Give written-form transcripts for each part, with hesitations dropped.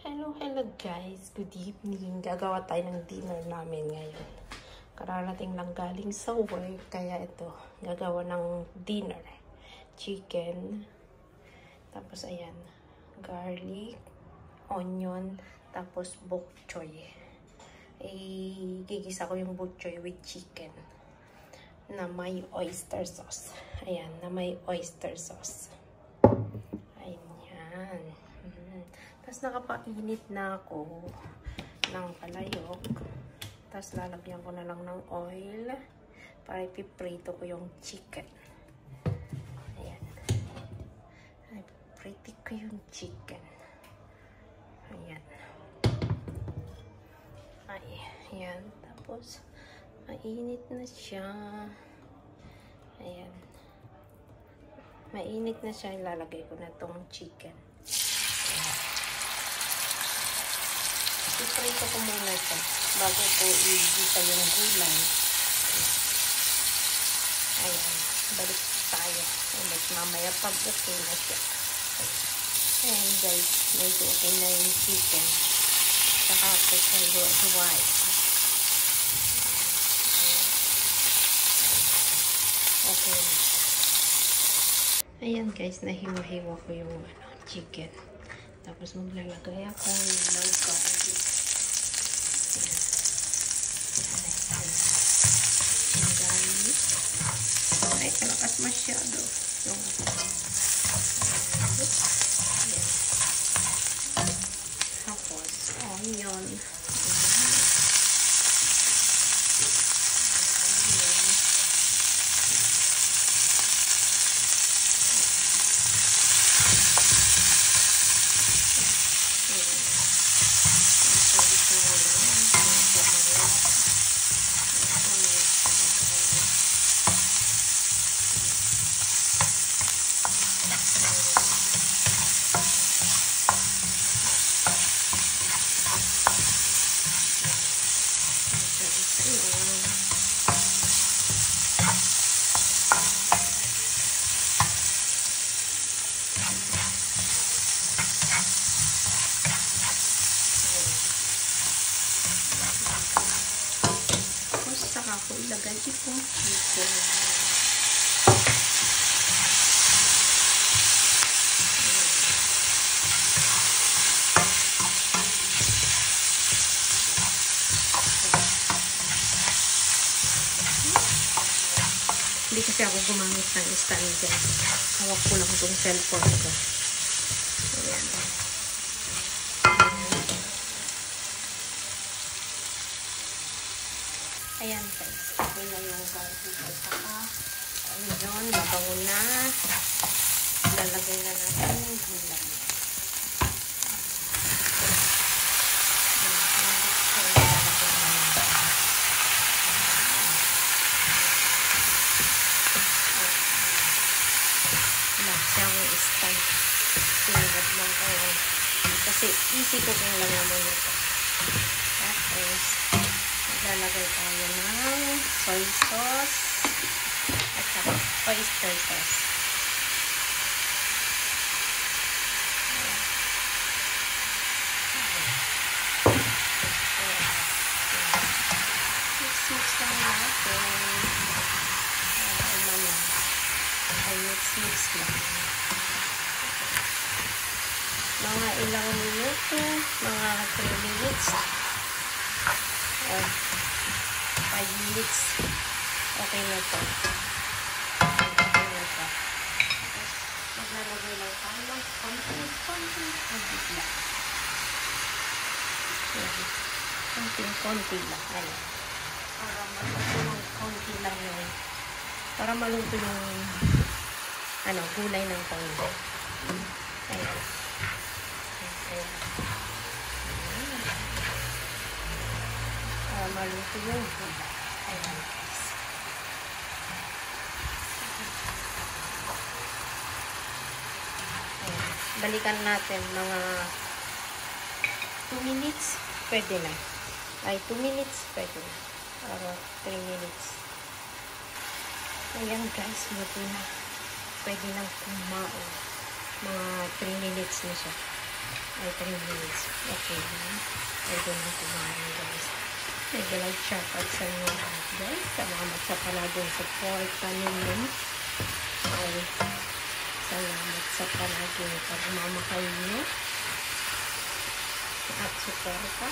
Hello guys. Good evening. Gagawa tayo ng dinner namin ngayon. Kararating lang galing sa work. Kaya ito, gagawa ng dinner. Chicken. Tapos ayan, garlic, onion, tapos bok choy. Gigisa ko yung bok choy with chicken na may oyster sauce. Ayan, na may oyster sauce. Ayan. Tapos nakapainit na ako ng palayok. Tapos lalagyan ko na lang ng oil para ipiprito ko yung chicken. Ayan. Ipiprito ko yung chicken. Ayan. Ayan. Tapos mainit na siya. Ayan. Mainit na siya. Ilalagay ko na tong chicken. Iprito ko muna ito bago ko igisa yung gulay. Ayan. Balik tayo. Ulit mamaya pag okay na siya. Ayan guys. Medyo okay na yung chicken. Saka ako sa hiwai. Okay na siya. Ayan guys. Nahiwa-hiwa ko yung chicken. Tapos maglalagay ako ng garlic. Yung garlic. Ay, kalakas masyado. Tapos, onion. Ako ilagay itong chicken. Hindi kasi ako gumamit ng stand dyan. Hawak ko lang itong cellphone ko. Ayan. Ayan guys, okay na yung garlic at saka onion, mabango na. Lalagay na natin yung gulay. Siyang stand. Tinagad lang ko. Kasi easy cooking lang naman ito. Tapos lalagay tayo ng soy sauce at saka oyster sauce. Mix lang natin. Mix lang. Mga ilang minuto, mga 3 minutes. 5 minutes. Okay na ito. Okay na ito. Maglalagay lang tayo ng konti lang. Ano? Para maluto ng konti lang yun. Para maluto yung gulay ng konti. Ayan. Ayan. Maluto yung gulay. Ayan guys. Ayan. Balikan natin mga 2 minutes. Pwede na. Ay, 2 minutes. Pwede na. Para 3 minutes. Ayan guys. Luto na. Pwede nang kumain. Mga 3 minutes na siya. Ay, 3 minutes. Okay. okay na. Pwede na kumain guys. Nag-like, share out sa inyo lahat guys. Salamat sa palaging support ninyo. Ay, salamat sa palaging pagmamahal nyo at suporta.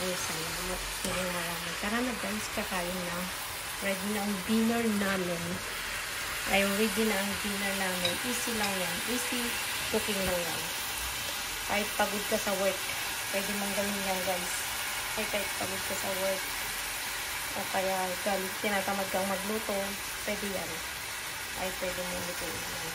Ay, salamat. Maraming. Tara na guys, kakain na. Ready na ang dinner namin. Ay, ready na ang dinner namin. Easy lang yan. Easy cooking lang yan. Kahit pagod ka sa work, pwede mong gawin yan guys. Ay, kahit pagod ka sa work, o kaya galit, tinatamad kang magluto, pwede yan. Ay, pwede mong lutuin yan.